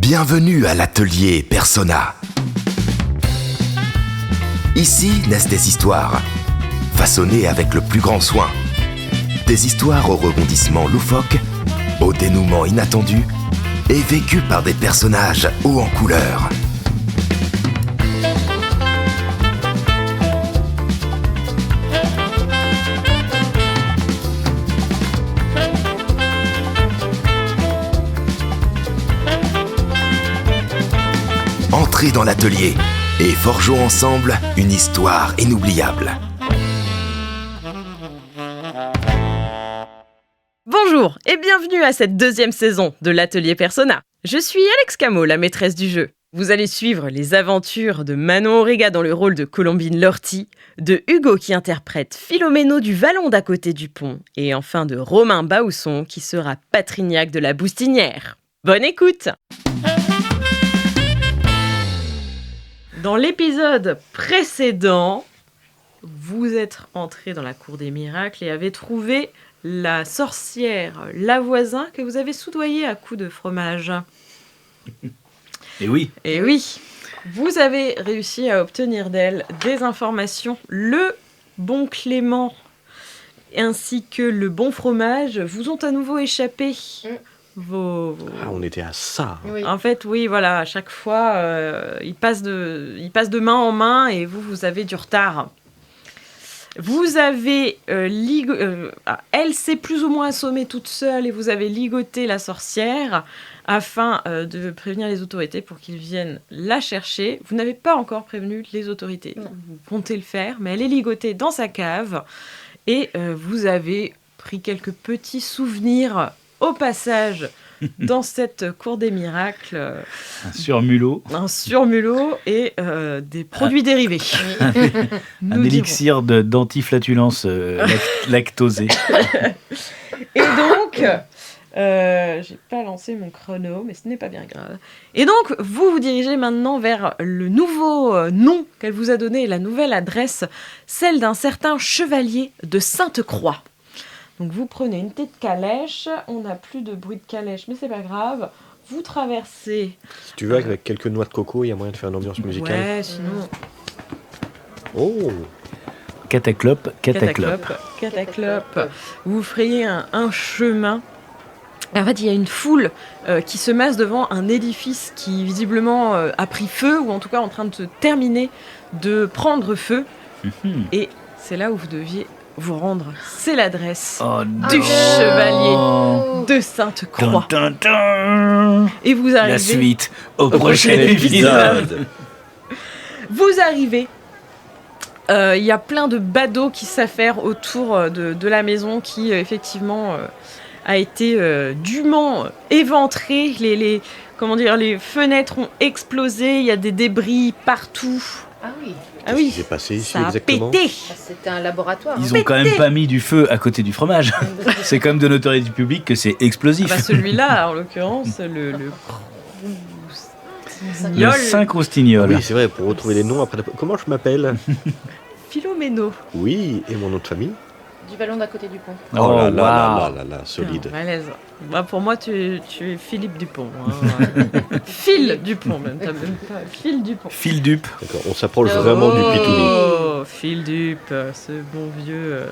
Bienvenue à l'atelier Persona. Ici naissent des histoires, façonnées avec le plus grand soin. Des histoires aux rebondissements loufoques, au dénouement inattendu et vécues par des personnages hauts en couleur. Entrez dans l'atelier et forgeons ensemble une histoire inoubliable. Bonjour et bienvenue à cette deuxième saison de l'Atelier Persona. Je suis Alex Camo, la maîtresse du jeu. Vous allez suivre les aventures de Manon Orega dans le rôle de Colombine Lortie, de Hugo qui interprète Philomeno du Vallon d'à côté du pont, et enfin de Romain Baousson qui sera Patrignac de la Boustinière. Bonne écoute! Dans l'épisode précédent, vous êtes entré dans la cour des miracles et avez trouvé la sorcière Lavoisin que vous avez soudoyée à coups de fromage. Et oui. Et oui, vous avez réussi à obtenir d'elle des informations. Le bon Clément ainsi que le bon fromage vous ont à nouveau échappé. Ah, on était à ça. Oui. En fait, oui, voilà, à chaque fois, il passe de main en main et vous avez du retard. Vous avez... elle s'est plus ou moins assommée toute seule et vous avez ligoté la sorcière afin de prévenir les autorités pour qu'ils viennent la chercher. Vous n'avez pas encore prévenu les autorités. Non. Vous comptez le faire, mais elle est ligotée dans sa cave et vous avez pris quelques petits souvenirs au passage dans cette cour des miracles. Un surmulot. Un surmulot et des produits dérivés. Un Nous élixir d'antiflatulence lactosée. Et donc, j'ai pas lancé mon chrono, mais ce n'est pas bien grave. Et donc, vous vous dirigez maintenant vers le nouveau nom qu'elle vous a donné, la nouvelle adresse, celle d'un certain chevalier de Sainte-Croix. Donc, vous prenez une petite calèche. On n'a plus de bruit de calèche, mais c'est pas grave. Vous traversez. Si tu veux, avec quelques noix de coco, il y a moyen de faire une ambiance musicale. Ouais, sinon. Oh, Cataclope. Cataclope. Vous frayez un chemin. En fait, il y a une foule qui se masse devant un édifice qui visiblement a pris feu, ou en tout cas en train de se terminer de prendre feu. Et c'est là où vous deviez vous rendre. C'est l'adresse du chevalier de Sainte-Croix. Dun, dun, dun. Et vous arrivez... La suite au prochain épisode. Vous arrivez. Il y a plein de badauds qui s'affairent autour de la maison qui, effectivement, a été dûment éventrée. Les fenêtres ont explosé. Il y a des débris partout. Ah oui, Ah oui, qu'est-ce qui s'est passé ici ça a exactement? pété. c'était un laboratoire. Ils ont quand même pas mis du feu à côté du fromage. C'est quand même de notoriété publique que c'est explosif. Bah, celui-là, en l'occurrence, le Le Yol. Saint-Croustignol. Oui, c'est vrai, pour retrouver les noms après. Comment je m'appelle? Philomeno. Oui, et mon nom de famille? Du ballon d'à côté du pont. Oh là là wow. là là là, solide. Malaise. Bah, pour moi, tu es Philippe Dupont. Hein. Phil Dupont, même. T'as même pas... Phil Dupont. Fil dupe. D'accord, on s'approche vraiment du pitouni. Oh, Phil Dup, ce bon vieux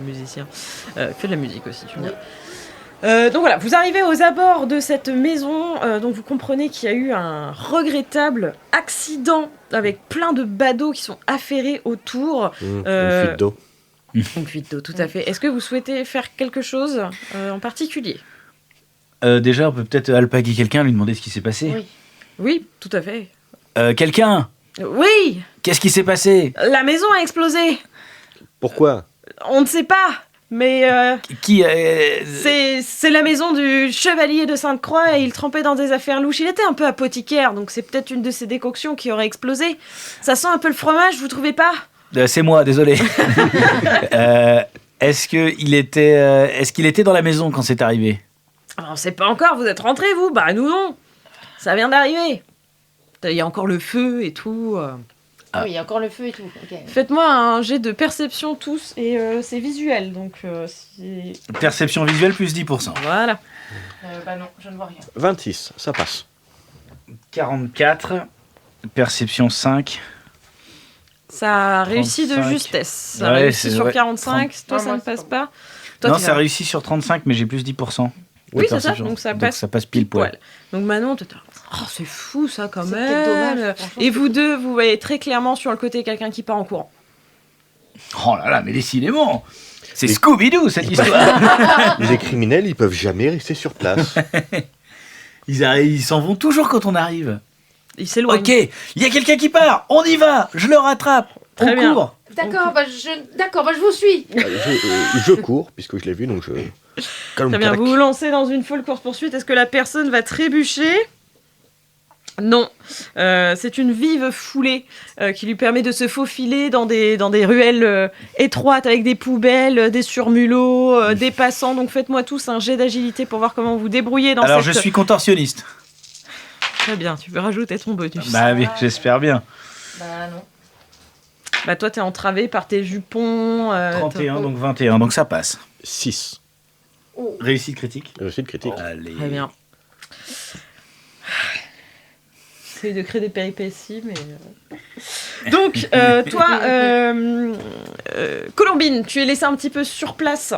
musicien. Fait de la musique aussi, tu vois. Donc voilà, vous arrivez aux abords de cette maison, donc vous comprenez qu'il y a eu un regrettable accident avec plein de badauds qui sont affairés autour. Une fuite d'eau. Une fuite d'eau, tout à fait. Est-ce que vous souhaitez faire quelque chose en particulier ? Déjà, on peut peut-être alpaguer quelqu'un, lui demander ce qui s'est passé. Oui. Oui, tout à fait. Quelqu'un, Oui, qu'est-ce qui s'est passé? la maison a explosé. Pourquoi? On ne sait pas, mais Qui c'est la maison du chevalier de Sainte-Croix et il trempait dans des affaires louches. Il était un peu apothicaire, donc c'est peut-être une de ses décoctions qui aurait explosé. Ça sent un peu le fromage, vous trouvez pas ? C'est moi, désolé. Est-ce qu'il était dans la maison quand c'est arrivé? On sait pas encore, vous êtes rentrés, vous ? Bah nous non, ça vient d'arriver. Il y a encore le feu et tout. Ah oui, il y a encore le feu et tout. Ok. Faites-moi un jet de perception tous, et c'est visuel, donc c'est... Perception visuelle plus 10%. Voilà. Bah non, je ne vois rien. 26, ça passe. 44, perception 5. Ça réussit de 35. justesse. Ça Ouais, réussit c'est sur vrai. 45. Toi, Non, ça moi, ne c'est passe pas pas. Toi, Non, tu ça vas- réussit sur 35, mais j'ai plus 10%. Oui, de c'est ça. perception. Donc ça passe pile poil. Donc Manon, oh, c'est fou ça quand C'est même. peut-être dommage, franchement, Et c'est vous deux, vous voyez très clairement sur le côté quelqu'un qui part en courant. Oh là là, mais décidément, c'est Et- Scooby-Doo cette histoire. Les criminels, ils peuvent jamais rester sur place. Ils s'en vont toujours quand on arrive. Il s'éloigne. Ok, il y a quelqu'un qui part, on y va, je le rattrape, Très on bien. court. D'accord, je vous suis. Je cours, puisque je l'ai vu, donc je... Très bien, vous vous lancez dans une folle course-poursuite. Est-ce que la personne va trébucher ? Non. C'est une vive foulée qui lui permet de se faufiler dans des ruelles étroites avec des poubelles, des surmulots, des passants. Donc faites-moi tous un jet d'agilité pour voir comment vous débrouillez dans Alors cette... je suis contorsionniste. Très bien, tu peux rajouter ton bonus. Bah oui, j'espère bien. Bah non. Bah toi, t'es entravé par tes jupons. 31, donc 21, donc ça passe. 6. Oh. Réussite critique. Réussite critique. Allez. Très bien. J'essaie de créer des péripéties, mais... Donc, toi, Colombine, tu es laissée un petit peu sur place.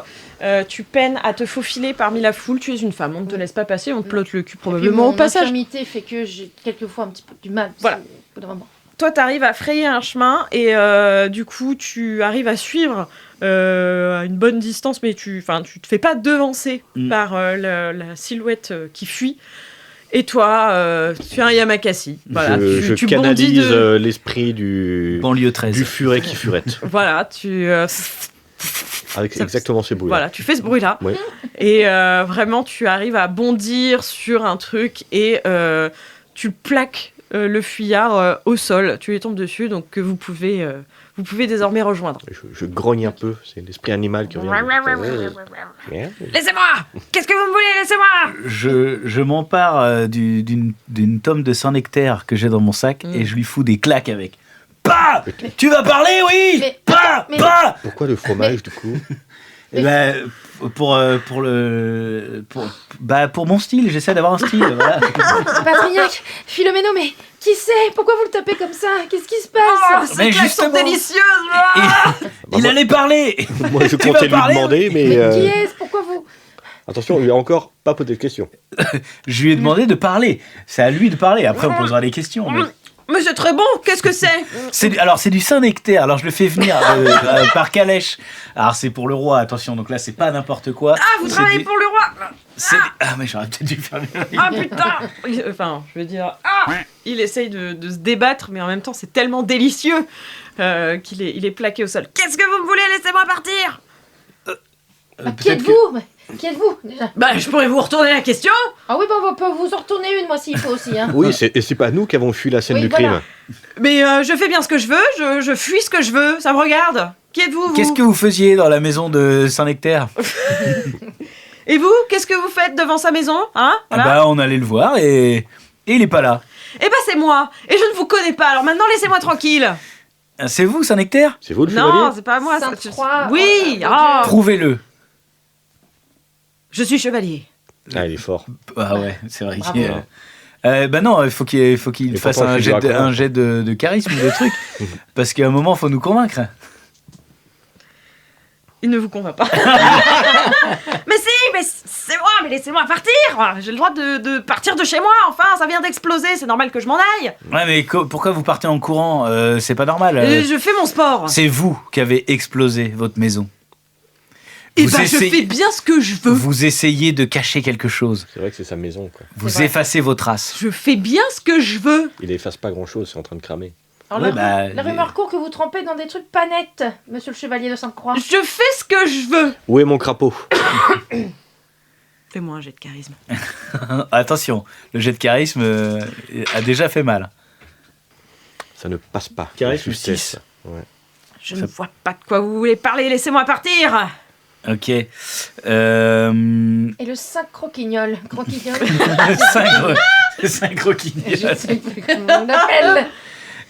Tu peines à te faufiler parmi la foule. Tu es une femme, on ne te laisse pas passer, on te plotte le cul probablement au passage. Mon infirmité fait que j'ai quelquefois un petit peu du mal. Voilà. Au bout d'un moment. Toi, tu arrives à frayer un chemin et du coup, tu arrives à suivre à une bonne distance, mais tu te fais pas devancer par la silhouette qui fuit. Et toi, tu es un Yamakasi. Voilà, je tu canalise bondis de... l'esprit du Banlieue 13. furet qui furette. Voilà, tu... Avec Ça- exactement ces bruits. Voilà, tu fais ce bruit-là. Oui. Et vraiment, tu arrives à bondir sur un truc et tu plaques le fuyard au sol. Tu lui tombes dessus, donc que vous pouvez désormais rejoindre. Je grogne un peu, c'est l'esprit animal qui revient. Laissez-moi! Qu'est-ce que vous me voulez? Laissez-moi! Je m'empare d'une tome de Saint-Nectaire que j'ai dans mon sac et je lui fous des claques avec. Pas! Tu vas parler, oui! Mais- Pas! mais- Pas! Pourquoi le fromage, du coup? Eh ben, pour mon style, j'essaie d'avoir un style. Voilà. Patrignac, Philomeno, mais qui c'est? Pourquoi vous le tapez comme ça? Qu'est-ce qui se passe? Mais Ces claques sont justement. délicieuses! Il allait parler! Moi, je Tu comptais vas lui parler, demander, mais... Mais qui est-ce? Pourquoi vous? Attention, il lui a encore pas posé de questions. Je lui ai demandé de parler. C'est à lui de parler. Après, on posera des questions. Mais... Mais c'est très bon! Qu'est-ce que c'est? C'est du Saint-Nectaire. Alors, je le fais venir par calèche. Alors, c'est pour le roi. Attention, donc là, c'est pas n'importe quoi. Ah, vous C'est travaillez du- pour le roi! Ah, mais j'aurais peut-être dû faire mieux. Ah putain! Enfin, je veux dire, il essaye de se débattre, mais en même temps, c'est tellement délicieux qu'il est plaqué au sol. Qu'est-ce que vous me voulez? Laissez-moi partir! Qui êtes-vous? Qui êtes-vous, déjà? Bah, je pourrais vous retourner la question? Ah oui, bah on peut vous en retourner une, moi, s'il faut aussi, hein. Oui, et c'est pas nous qui avons fui la scène Oui, du voilà. crime. Mais je fais bien ce que je veux, je fuis ce que je veux, ça me regarde. Qui êtes-vous, vous? Qu'est-ce que vous faisiez dans la maison de Saint-Nectaire? Et vous? Qu'est-ce que vous faites devant sa maison? Hein? Ah Voilà. bah, on allait le voir et il est pas là. Eh bah, c'est moi! Et je ne vous connais pas, alors maintenant, laissez-moi tranquille! Ah, c'est vous, Saint-Nectaire? C'est vous le Non, chevalier? c'est pas moi. ça- Sainte-Croix, Oui! oh, ah, Prouvez-le. je suis chevalier. Ah, il est fort. Ah ouais, c'est vrai. Bravo. Bah non, il faut qu'il Et fasse pourtant, un je suis jet, dur à convaincre. un jet de charisme ou de truc. Parce qu'à un moment, il faut nous convaincre. Il ne vous convainc pas. Mais si, mais c'est moi, mais laissez-moi partir! J'ai le droit de partir de chez moi, enfin, ça vient d'exploser, c'est normal que je m'en aille! Ouais, mais pourquoi vous partez en courant? C'est pas normal. Je fais mon sport! C'est vous qui avez explosé votre maison. Et Vous bah, je essayez- fais bien ce que je veux! Vous essayez de cacher quelque chose. C'est vrai que c'est sa maison, quoi. Vous C'est vrai. effacez vos traces. Je fais bien ce que je veux! Il efface pas grand-chose, c'est en train de cramer. Alors, Ouais, bah, la rumeur court que vous trempez dans des trucs pas nets, monsieur le chevalier de Sainte-Croix. Je fais ce que je veux! Où est mon crapaud? Fais-moi un jet de charisme. Attention, le jet de charisme a déjà fait mal. Ça ne passe pas. Charisme La justesse. 6. Ouais. Je ne vois pas de quoi vous voulez parler, laissez-moi partir! Ok. Et le 5 croquignol. Croquignol. 5 croquignoles. Je sais plus comment on l'appelle.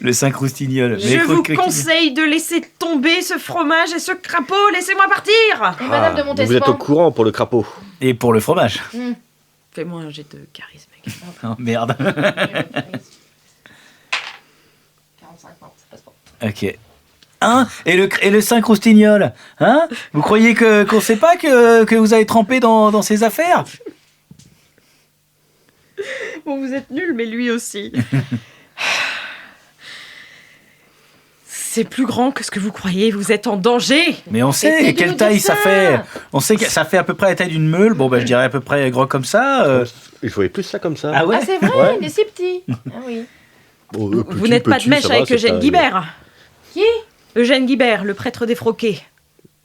Le 5 roustignol. Je vous conseille de laisser tomber ce fromage et ce crapaud, laissez-moi partir! Et madame de Ah, vous êtes au Montespan. courant pour le crapaud. Et pour le fromage. Fais-moi un jet de charisme. Oh, merde. Ok. Hein? Et le Saint-Croustignol, hein? Vous croyez qu'on sait pas que vous avez trempé dans ces affaires? Bon, vous êtes nuls, mais lui aussi. C'est plus grand que ce que vous croyez, vous êtes en danger. Mais on sait Arrêtez de quelle nous taille dire ça ça. fait. On sait que ça fait à peu près la taille d'une meule. Bon, bah, je dirais à peu près gros comme ça. Il faut plus ça comme ça. Ah ouais? Ah, c'est vrai, Ouais. il est si petit. Ah oui. Oh, Vous n'êtes pas de mèche avec Eugène Guibert. Qui? Eugène Guibert, le prêtre défroqué.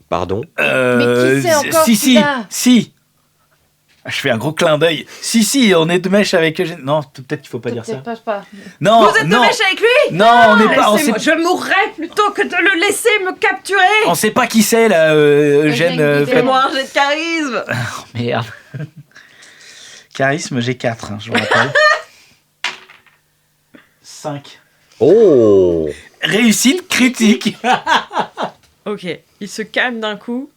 Pardon. Mais qui c'est encore celui-là si. Je fais un gros clin d'œil. Si, on est de mèche avec Eugène. Non, peut-être qu'il faut pas dire ça. Peut-être pas. Non, Vous êtes de non, mèche avec lui? non, on n'est pas. Laissez-moi, je mourrais plutôt que de le laisser me capturer. On sait pas qui c'est là, Eugène. Eugène Guibert. Fais-moi un jet de charisme. Merde. Charisme, j'ai 4, je vous rappelle. 5. Oh. Réussite critique. Ok, il se calme d'un coup.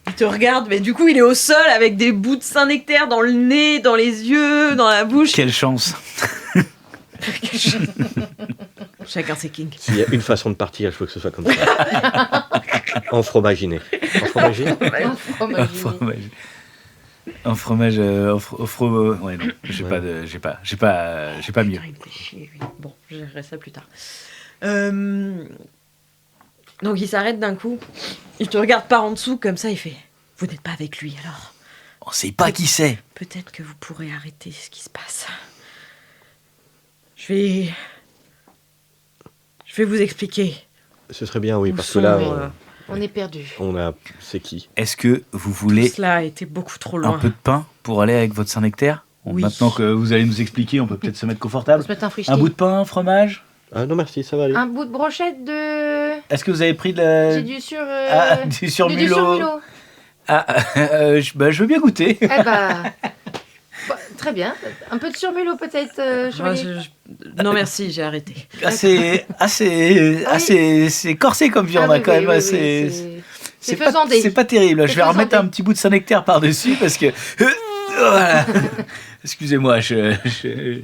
Il te regarde, mais du coup, il est au sol avec des bouts de Saint-Nectaire dans le nez, dans les yeux, dans la bouche. Quelle chance. Chacun ses kinks. S'il y a une façon de partir, il faut que ce soit comme ça. En fromaginé. En fromaginé. Un fromage. Ouais, non, j'ai Ouais. pas de. J'ai pas mieux. Putain, il me fait chier, lui. Bon, je gérerai ça plus tard. Donc il s'arrête d'un coup. Il te regarde par en dessous comme ça, il fait « Vous n'êtes pas avec lui alors. On sait pas qui c'est. Peut-être que vous pourrez arrêter ce qui se passe. Je vais vous expliquer. Ce serait bien, oui, Où parce que sont, là, On est perdu. on a. C'est qui? Est-ce que vous voulez Cela a été beaucoup trop un loin. peu de pain pour aller avec votre Saint-Nectaire? Bon, Oui. maintenant que vous allez nous expliquer, on peut peut-être se mettre On confortable. se met un frichti. Un bout de pain, fromage? Ah non, merci, ça va aller. Un bout de brochette de... Est-ce que vous avez pris de J'ai la... du sur... du surmulot? du surmulot. Je veux bien goûter. Eh bah... très bien. Un peu de surmulot peut-être, Moi, chevalier. Non merci, j'ai arrêté. C'est corsé comme viande, Ah oui, hein, quand oui, même. oui, oui, c'est c'est pas, faisandé. c'est pas terrible. C'est Je vais remettre faisandé. un petit bout de Saint-Nectaire par-dessus parce que... Voilà. Excusez-moi, j'ai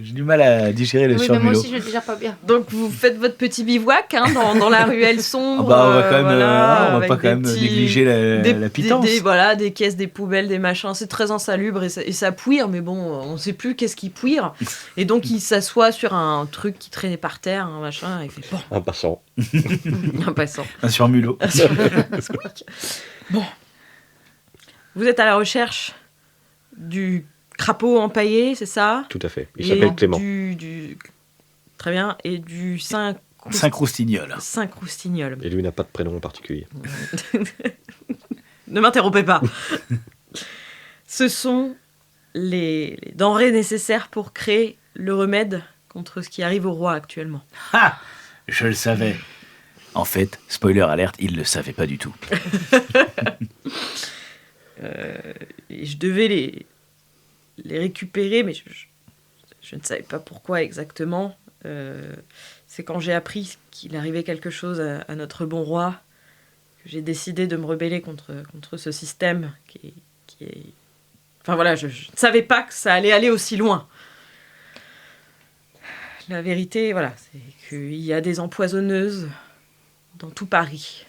du mal à digérer le Oui, mais moi surmulot. aussi je le digère pas bien. Donc vous faites votre petit bivouac hein, dans la ruelle Ah sombre. bah, on va quand même, voilà, on va avec pas quand des même petits- négliger la pitance. Voilà, des caisses, des poubelles, des machins. C'est très insalubre et ça pouire, mais bon, on sait plus qu'est-ce qui pouire. Et donc il s'assoit sur un truc qui traînait par terre, un machin, et il fait bon, Un passant. un passant. Un surmulot. Bon. Vous êtes à la recherche du crapaud empaillé, c'est ça? Tout à fait. Il Et s'appelle Clément. Très bien. Et du Saint-Croustignol. Saint-Croustignol. Et lui n'a pas de prénom en particulier. Ne m'interrompez pas. Ce sont les denrées nécessaires pour créer le remède contre ce qui arrive au roi actuellement. Ah, je le savais. En fait, spoiler alerte, il le savait pas du tout. Et je devais les récupérer, mais je ne savais pas pourquoi exactement. C'est quand j'ai appris qu'il arrivait quelque chose à notre bon roi que j'ai décidé de me rebeller contre ce système qui est... Enfin voilà, je ne savais pas que ça allait aller aussi loin. La vérité, voilà, c'est qu'il y a des empoisonneuses dans tout Paris.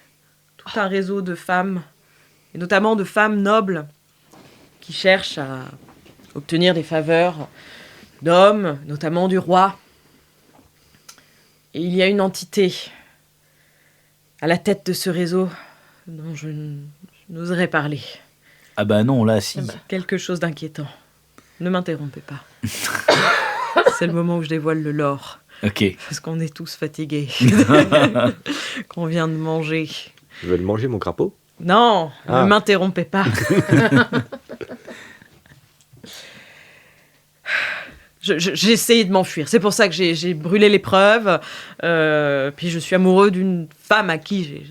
Tout un réseau de femmes, et notamment de femmes nobles, qui cherchent à obtenir des faveurs d'hommes, notamment du roi. Et il y a une entité à la tête de ce réseau dont je n'oserais parler. Ah bah non, là, si. Quelque chose d'inquiétant. Ne m'interrompez pas. C'est le moment où je dévoile le lore. Ok. Parce qu'on est tous fatigués. Qu'on vient de manger. Je vais le manger, mon crapaud. Non, Ah. ne m'interrompez pas. J'ai essayé de m'enfuir. C'est pour ça que j'ai brûlé l'épreuve. Puis je suis amoureux d'une femme à qui j'ai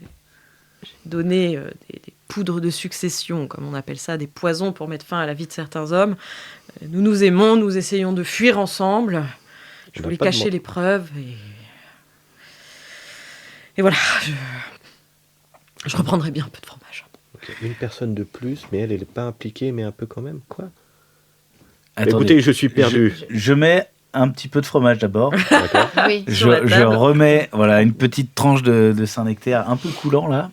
donné des poudres de succession, comme on appelle ça, des poisons pour mettre fin à la vie de certains hommes. Nous nous aimons, nous essayons de fuir ensemble. Je On n'a voulais pas de cacher mo- l'épreuve et voilà. Je reprendrai bien un peu de fromage. Ok, une personne de plus, mais elle n'est pas impliquée, mais un peu quand même. Quoi? Attendez, Écoutez, je suis perdu. Je mets un petit peu de fromage d'abord. D'accord. Oui. Sur la Je table. remets une petite tranche de Saint-Nectaire un peu coulant là.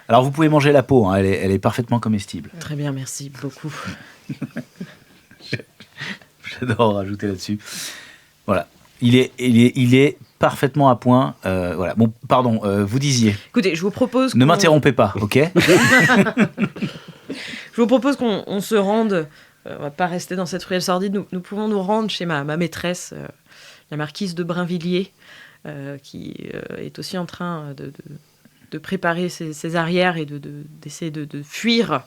Alors vous pouvez manger la peau, hein, elle est parfaitement comestible. Très bien, merci beaucoup. J'adore rajouter là-dessus. Voilà. Il est parfaitement à point. Voilà. Bon, pardon, vous disiez. Écoutez, je vous propose Ne m'interrompez pas, ok? Je vous propose qu'on se rende. On va pas rester dans cette ruelle sordide. Nous pouvons nous rendre chez ma maîtresse, la marquise de Brinvilliers, qui est aussi en train de préparer ses arrières et d'essayer de fuir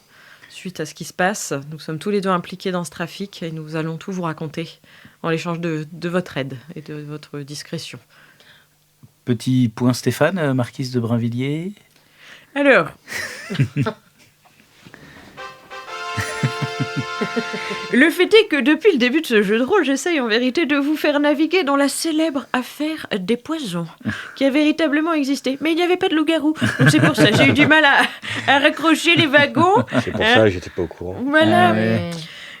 suite à ce qui se passe. Nous sommes tous les deux impliqués dans ce trafic et nous allons tout vous raconter en l'échange de votre aide et de votre discrétion. Petit point Stéphane, marquise de Brinvilliers. Alors, le fait est que depuis le début de ce jeu de rôle, j'essaye en vérité de vous faire naviguer dans la célèbre affaire des poisons, qui a véritablement existé. Mais il n'y avait pas de loup-garou, donc c'est pour ça j'ai eu du mal à raccrocher les wagons. C'est pour ça que j'étais pas au courant. Voilà. Ah ouais.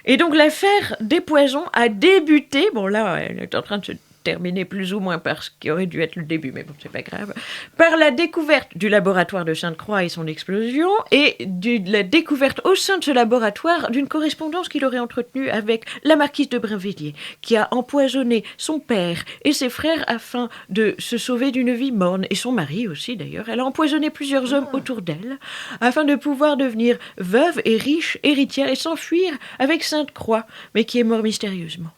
Et donc l'affaire des poisons a débuté, bon là, elle est en train de se terminer plus ou moins par ce qui aurait dû être le début, mais bon, c'est pas grave, par la découverte du laboratoire de Sainte-Croix et son explosion, et de la découverte au sein de ce laboratoire d'une correspondance qu'il aurait entretenue avec la marquise de Brinvilliers, qui a empoisonné son père et ses frères afin de se sauver d'une vie morne, et son mari aussi d'ailleurs. Elle a empoisonné plusieurs hommes autour d'elle, afin de pouvoir devenir veuve et riche héritière et s'enfuir avec Sainte-Croix, mais qui est mort mystérieusement.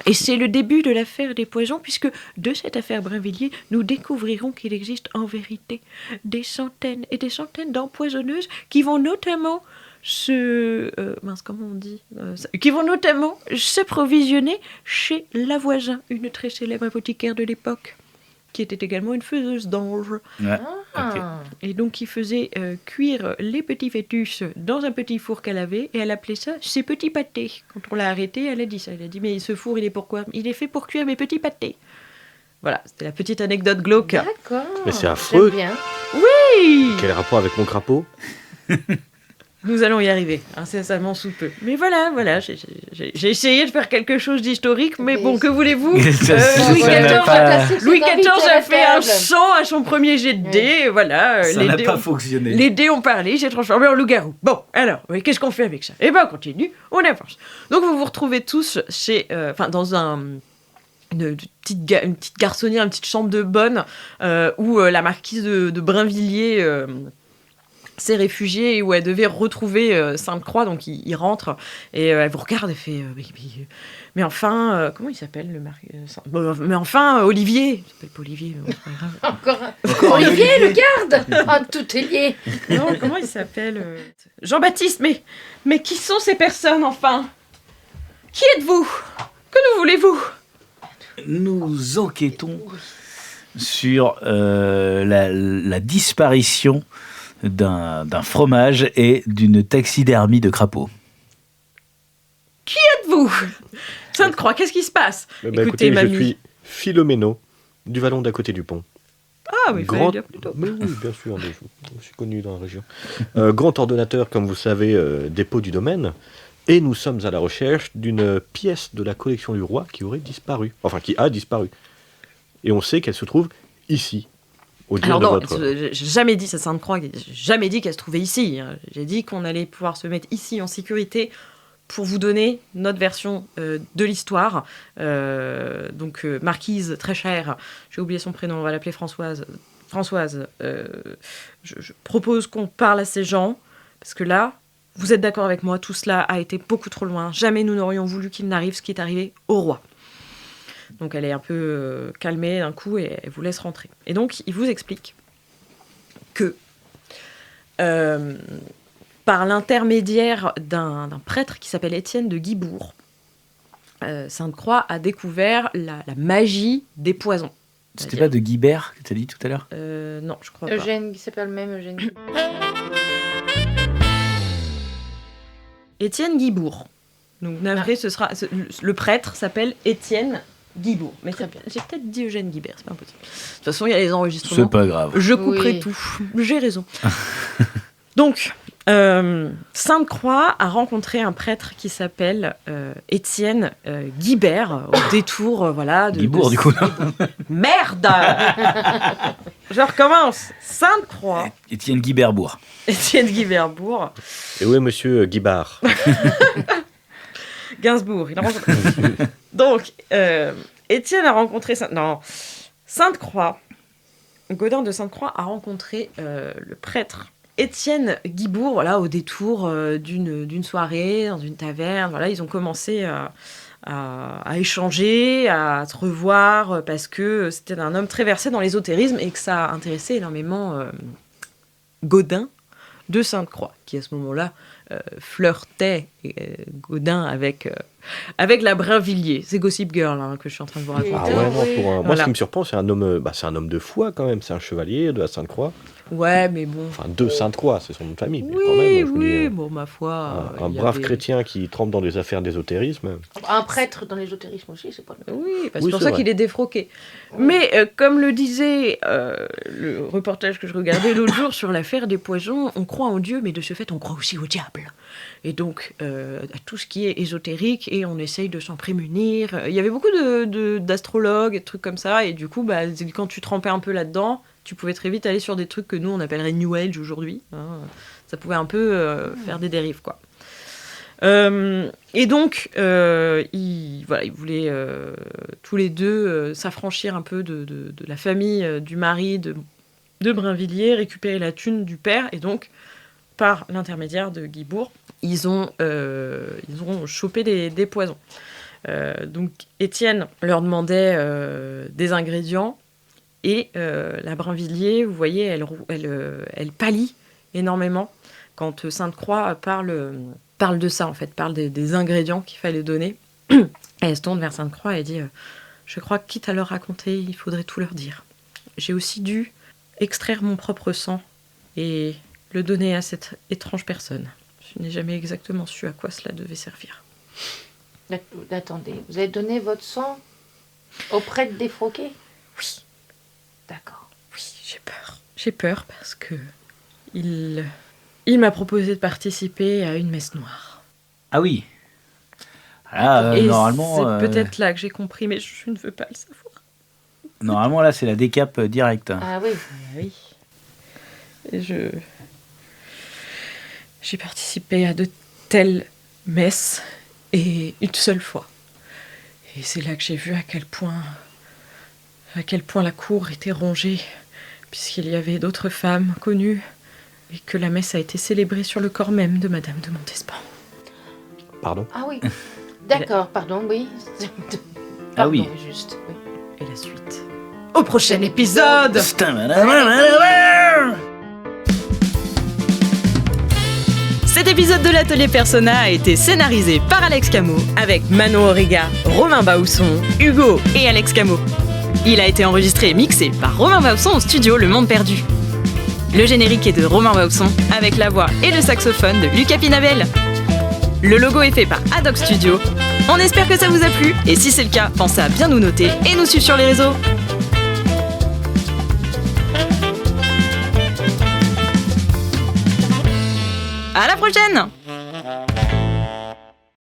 Et c'est le début de l'affaire des poisons, puisque de cette affaire Brinvilliers, nous découvrirons qu'il existe en vérité des centaines et des centaines d'empoisonneuses qui vont notamment qui vont notamment se provisionner chez la voisin, une très célèbre apothicaire de l'époque, qui était également une faiseuse d'anges. Ouais. Ah. Ok. Et donc qui faisait cuire les petits fœtus dans un petit four qu'elle avait, et elle appelait ça ses petits pâtés. Quand on l'a arrêtée, elle a dit ça. Elle a dit, mais ce four, il est pourquoi? Il est fait pour cuire mes petits pâtés. Voilà, c'était la petite anecdote glauque. D'accord. Mais c'est affreux. J'aime bien. Oui, Quel rapport avec mon crapaud? nous allons y arriver, incessamment sous peu. Mais voilà, j'ai essayé de faire quelque chose d'historique, mais bon, que voulez-vous? Ça Louis n'a XIV pas- Louis XIV a fait un 100 à son premier jet de dés, et voilà. Ça les n'a dés pas ont- fonctionné. Les dés ont parlé, j'ai transformé en loup-garou. Bon, alors, oui, qu'est-ce qu'on fait avec ça? Eh ben, on continue, on avance. Donc, vous vous retrouvez tous dans une petite garçonnière, une petite chambre de bonne, où la marquise de Brinvilliers s'est réfugiée et où elle devait retrouver Sainte-Croix. Donc, il rentre et elle vous regarde et fait mais enfin, comment il s'appelle le mari mais enfin, Olivier. Il s'appelle pas Olivier, mais bon, c'est pas grave. Encore un. Olivier, le garde. Ah, tout est lié. Non, comment il s'appelle Jean-Baptiste, mais qui sont ces personnes, enfin? Qui êtes-vous? Que nous voulez-vous? Nous enquêtons sur la disparition d'un fromage et d'une taxidermie de crapaud. Qui êtes-vous? Sainte-Croix, qu'est-ce qui se passe? Écoutez, je mamie. suis Philoméno, du vallon d'à côté du pont. Ah oui, il fallait Grand... dire plus tôt. Mais oui, bien sûr, je suis connu dans la région. Grand ordonnateur, comme vous savez, dépôt du domaine. Et nous sommes à la recherche d'une pièce de la collection du roi qui aurait disparu. Enfin, qui a disparu. Et on sait qu'elle se trouve ici. Au dire Alors de non, votre... j'ai jamais dit ça, Sainte-Croix, j'ai jamais dit qu'elle se trouvait ici. Hein. J'ai dit qu'on allait pouvoir se mettre ici en sécurité pour vous donner notre version de l'histoire. Donc, marquise, très chère, j'ai oublié son prénom, on va l'appeler Françoise. Françoise, je propose qu'on parle à ces gens, parce que là, vous êtes d'accord avec moi, tout cela a été beaucoup trop loin. Jamais nous n'aurions voulu qu'il n'arrive ce qui est arrivé au roi. Donc elle est un peu calmée d'un coup et elle vous laisse rentrer. Et donc il vous explique que par l'intermédiaire d'un prêtre qui s'appelle Étienne de Guibourg, Sainte-Croix a découvert la magie des poisons. C'était pas de Guibert que tu as dit tout à l'heure? Non, je crois pas. Eugène, c'est pas le même Eugène. Étienne Guibourg. Donc navré, le prêtre s'appelle Étienne Guibourg. Mais Très bien. j'ai peut-être dit Eugène Guibert, c'est pas impossible. De toute façon, il y a les enregistrements. C'est pas grave. Je couperai Oui. tout. J'ai raison. Donc, Sainte-Croix a rencontré un prêtre qui s'appelle Étienne Guibert au détour Guibourg, du coup. Merde. Je recommence. Sainte-Croix. Étienne Guiberbourg. Étienne Guiberbourg. Et où est monsieur Guibard? Gainsbourg. Il a rencontré. Donc, Étienne a rencontré Sainte-Croix. Gaudin de Sainte-Croix a rencontré le prêtre Étienne Guibourg, au détour d'une soirée, dans une taverne. Voilà, ils ont commencé à échanger, à se revoir, parce que c'était un homme très versé dans l'ésotérisme et que ça intéressait énormément Gaudin de Sainte-Croix, qui à ce moment-là flirtait Gaudin avec la Brinvilliers. C'est Gossip Girl que je suis en train de vous raconter. Ah ouais, non, moi, Voilà. ce qui me surprend, c'est un homme de foi quand même. C'est un chevalier de la Sainte-Croix. Ouais, mais bon. Enfin, de Sainte-Croix, c'est son nom de famille. Mais quand même, je vous dis, bon, ma foi. un il y brave avait- chrétien qui trempe dans des affaires d'ésotérisme. Un prêtre dans l'ésotérisme aussi, c'est pas le même. Oui, parce que Oui, c'est pour c'est ça vrai. qu'il est défroqué. Mais comme le disait le reportage que je regardais l'autre jour sur l'affaire des poisons, on croit en Dieu, mais de ce fait, on croit aussi au diable. Et donc, à tout ce qui est ésotérique, et on essaye de s'en prémunir. Il y avait beaucoup d'astrologues et de trucs comme ça, et du coup, quand tu trempais un peu là-dedans, tu pouvais très vite aller sur des trucs que nous, on appellerait New Age aujourd'hui. Ça pouvait un peu faire des dérives, quoi. Et donc, ils voulaient tous les deux s'affranchir un peu de la famille du mari de Brinvilliers, récupérer la thune du père, et donc, par l'intermédiaire de Guibourg, ils ont chopé des poisons. Donc, Étienne leur demandait des ingrédients, et la Brinvilliers, vous voyez, elle pâlit énormément quand Sainte-Croix parle de ça, en fait, parle des ingrédients qu'il fallait donner. Et elle se tourne vers Sainte-Croix et dit je crois que quitte à leur raconter, il faudrait tout leur dire. J'ai aussi dû extraire mon propre sang et le donner à cette étrange personne. Je n'ai jamais exactement su à quoi cela devait servir. Attendez, vous avez donné votre sang au prêtre défroqué? Oui, D'accord. oui, j'ai peur. J'ai peur parce que il m'a proposé de participer à une messe noire. Ah oui. Là, Et normalement, c'est peut-être là que j'ai compris, mais je ne veux pas le savoir. normalement, là, c'est la décape directe. Ah oui. Oui. Et j'ai participé à de telles messes, et une seule fois. Et c'est là que j'ai vu à quel point la cour était rongée, puisqu'il y avait d'autres femmes connues, et que la messe a été célébrée sur le corps même de Madame de Montespan. Pardon. Ah oui. D'accord, pardon, oui. Ah oui. Pardon, juste. Oui. Et la suite au prochain épisode. Cet épisode de l'Atelier Persona a été scénarisé par Alex Camo, avec Manon Auriga, Romain Bausson, Hugo et Alex Camo. Il a été enregistré et mixé par Romain Bausson au studio Le Monde Perdu. Le générique est de Romain Bausson, avec la voix et le saxophone de Lucas Pinabel. Le logo est fait par Adoc Studio. On espère que ça vous a plu, et si c'est le cas, pensez à bien nous noter et nous suivre sur les réseaux. À la prochaine!